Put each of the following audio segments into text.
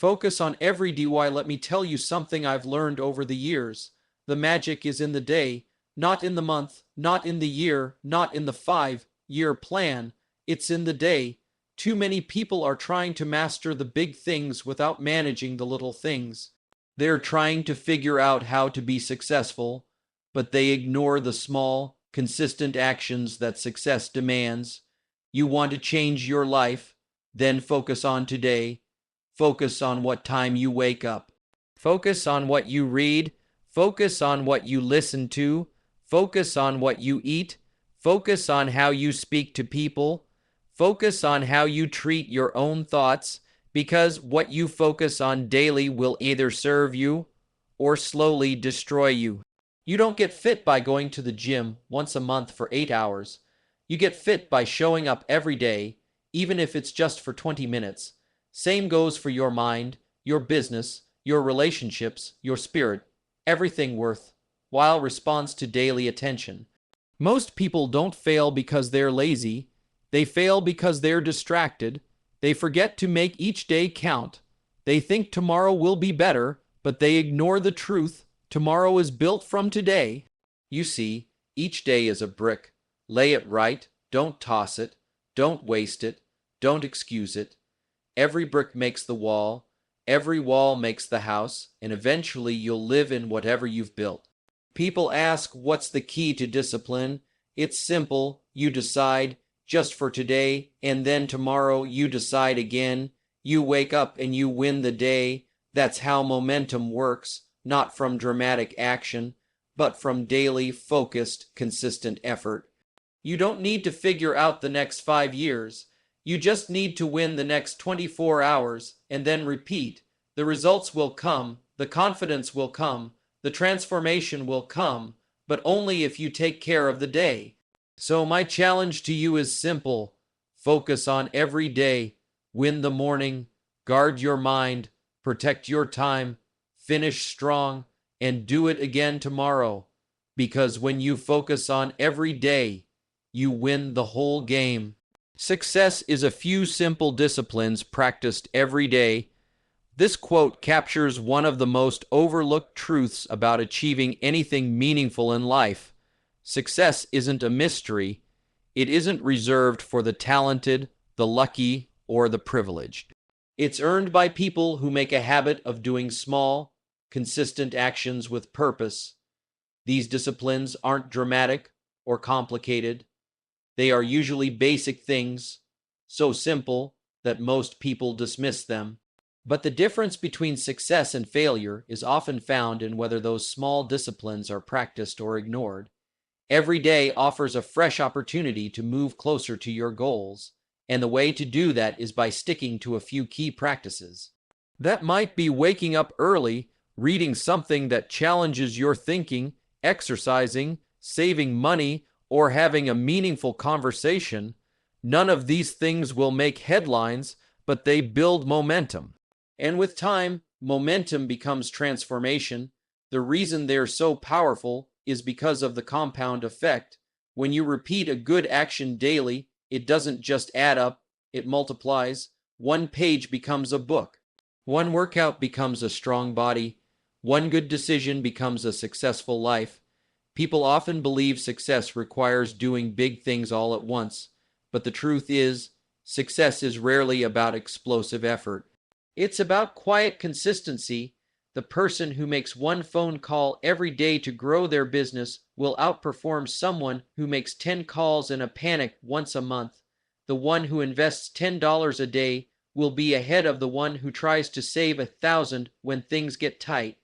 Focus on every DY. Let me tell you something I've learned over the years. The magic is in the day, not in the month, not in the year, not in the 5-year plan. It's in the day. Too many people are trying to master the big things without managing the little things. They're trying to figure out how to be successful, but they ignore the small, consistent actions that success demands. You want to change your life? Then focus on today. Focus on what time you wake up. Focus on what you read. Focus on what you listen to. Focus on what you eat. Focus on how you speak to people. Focus on how you treat your own thoughts, because what you focus on daily will either serve you or slowly destroy you. You don't get fit by going to the gym once a month for 8 hours. You get fit by showing up every day, even if it's just for 20 minutes. Same goes for your mind, your business, your relationships, your spirit. Everything worthwhile responds to daily attention. Most people don't fail because they're lazy. They fail because they're distracted. They forget to make each day count. They think tomorrow will be better, but they ignore the truth. Tomorrow is built from today. You see, each day is a brick. Lay it right. Don't toss it. Don't waste it. Don't excuse it. Every brick makes the wall. Every wall makes the house, and eventually you'll live in whatever you've built. People ask, what's the key to discipline? It's simple. You decide just for today, and then tomorrow you decide again. You wake up and you win the day. That's how momentum works, not from dramatic action, but from daily, focused, consistent effort. You don't need to figure out the next 5 years. You just need to win the next 24 hours and then repeat. The results will come, the confidence will come, the transformation will come, but only if you take care of the day. So my challenge to you is simple. Focus on every day. Win the morning. Guard your mind. Protect your time. Finish strong. And do it again tomorrow. Because when you focus on every day, you win the whole game. Success is a few simple disciplines practiced every day. This quote captures one of the most overlooked truths about achieving anything meaningful in life. Success isn't a mystery. It isn't reserved for the talented, the lucky, or the privileged. It's earned by people who make a habit of doing small, consistent actions with purpose. These disciplines aren't dramatic or complicated. They are usually basic things, so simple that most people dismiss them. But the difference between success and failure is often found in whether those small disciplines are practiced or ignored. Every day offers a fresh opportunity to move closer to your goals, and the way to do that is by sticking to a few key practices. That might be waking up early, reading something that challenges your thinking, exercising, saving money, or having a meaningful conversation. None of these things will make headlines, but they build momentum. And with time, momentum becomes transformation. The reason they're so powerful is because of the compound effect. When you repeat a good action daily, it doesn't just add up, it multiplies. One page becomes a book. One workout becomes a strong body. One good decision becomes a successful life. People often believe success requires doing big things all at once, but the truth is, success is rarely about explosive effort. It's about quiet consistency. The person who makes one phone call every day to grow their business will outperform someone who makes 10 calls in a panic once a month. The one who invests $10 a day will be ahead of the one who tries to save $1,000 when things get tight.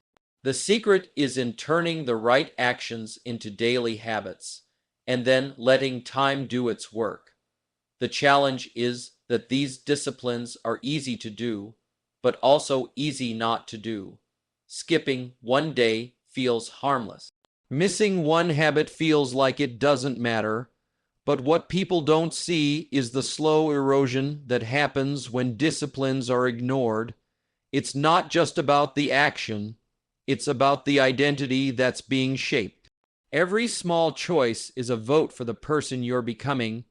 The secret is in turning the right actions into daily habits, and then letting time do its work. The challenge is that these disciplines are easy to do, but also easy not to do. Skipping one day feels harmless. Missing one habit feels like it doesn't matter. But what people don't see is the slow erosion that happens when disciplines are ignored. It's not just about the action. It's about the identity that's being shaped. Every small choice is a vote for the person you're becoming.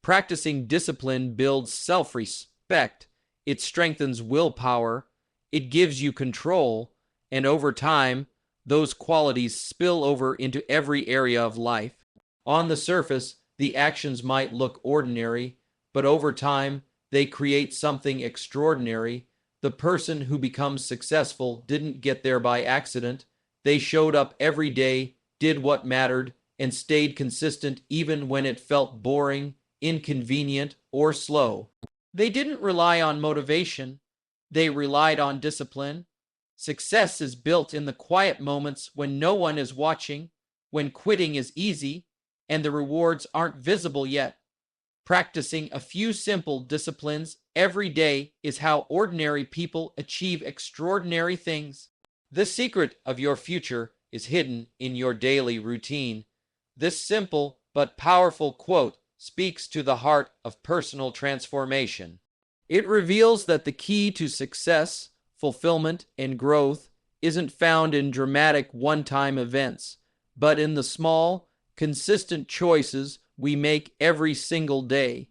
Practicing discipline builds self-respect. It strengthens willpower. It gives you control, and over time, those qualities spill over into every area of life. On the surface, the actions might look ordinary, but over time, they create something extraordinary. The person who becomes successful didn't get there by accident. They showed up every day, did what mattered, and stayed consistent even when it felt boring, inconvenient, or slow. They didn't rely on motivation. They relied on discipline. Success is built in the quiet moments when no one is watching, when quitting is easy, and the rewards aren't visible yet. Practicing a few simple disciplines every day is how ordinary people achieve extraordinary things. The secret of your future is hidden in your daily routine. This simple but powerful quote speaks to the heart of personal transformation. It reveals that the key to success, fulfillment, and growth isn't found in dramatic one-time events, but in the small, consistent choices we make every single day.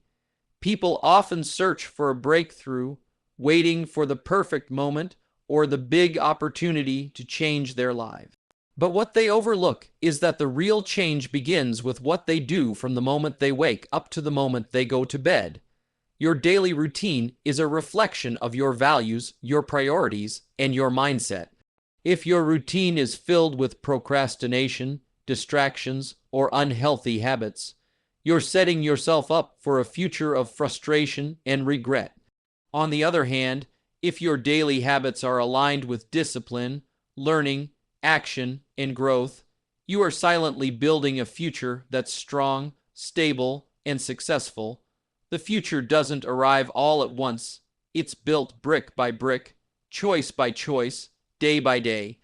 People often search for a breakthrough, waiting for the perfect moment or the big opportunity to change their lives. But what they overlook is that the real change begins with what they do from the moment they wake up to the moment they go to bed. Your daily routine is a reflection of your values, your priorities, and your mindset. If your routine is filled with procrastination, distractions, or unhealthy habits, you're setting yourself up for a future of frustration and regret. On the other hand, if your daily habits are aligned with discipline, learning, action, and growth, you are silently building a future that's strong, stable, and successful. The future doesn't arrive all at once. It's built brick by brick, choice by choice, day by day.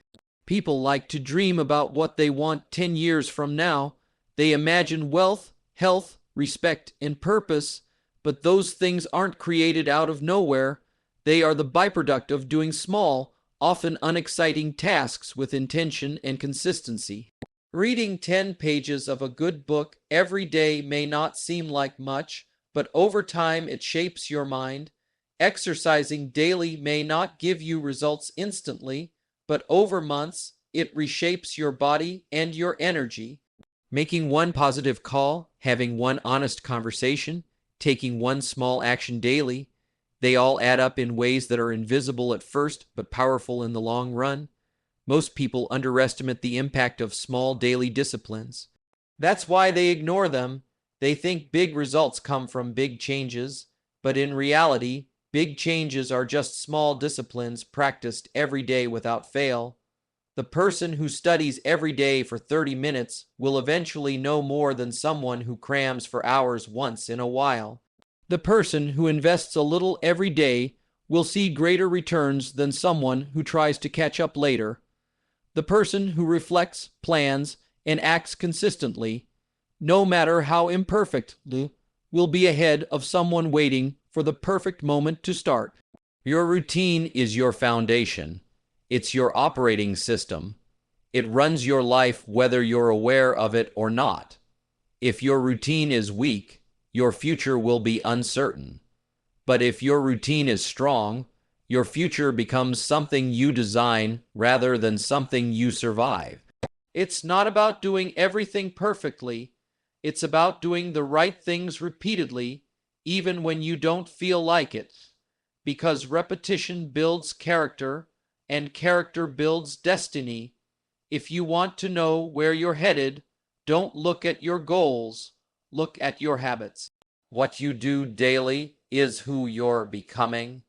People like to dream about what they want 10 years from now. They imagine wealth, health, respect, and purpose, but those things aren't created out of nowhere. They are the byproduct of doing small, often unexciting tasks with intention and consistency. Reading 10 pages of a good book every day may not seem like much, but over time it shapes your mind. Exercising daily may not give you results instantly, but over months it reshapes your body and your energy. Making one positive call, having one honest conversation, taking one small action daily, they all add up in ways that are invisible at first but powerful in the long run. Most people underestimate the impact of small daily disciplines. That's why they ignore them. They think big results come from big changes, but in reality, big changes are just small disciplines practiced every day without fail. The person who studies every day for 30 minutes will eventually know more than someone who crams for hours once in a while. The person who invests a little every day will see greater returns than someone who tries to catch up later. The person who reflects, plans, and acts consistently, no matter how imperfectly, will be ahead of someone waiting for the perfect moment to start. Your routine is your foundation. It's your operating system. It runs your life whether you're aware of it or not. If your routine is weak, your future will be uncertain. But if your routine is strong, your future becomes something you design rather than something you survive. It's not about doing everything perfectly. It's about doing the right things repeatedly, even when you don't feel like it. Because repetition builds character, and character builds destiny. If you want to know where you're headed, don't look at your goals. Look at your habits. What you do daily is who you're becoming.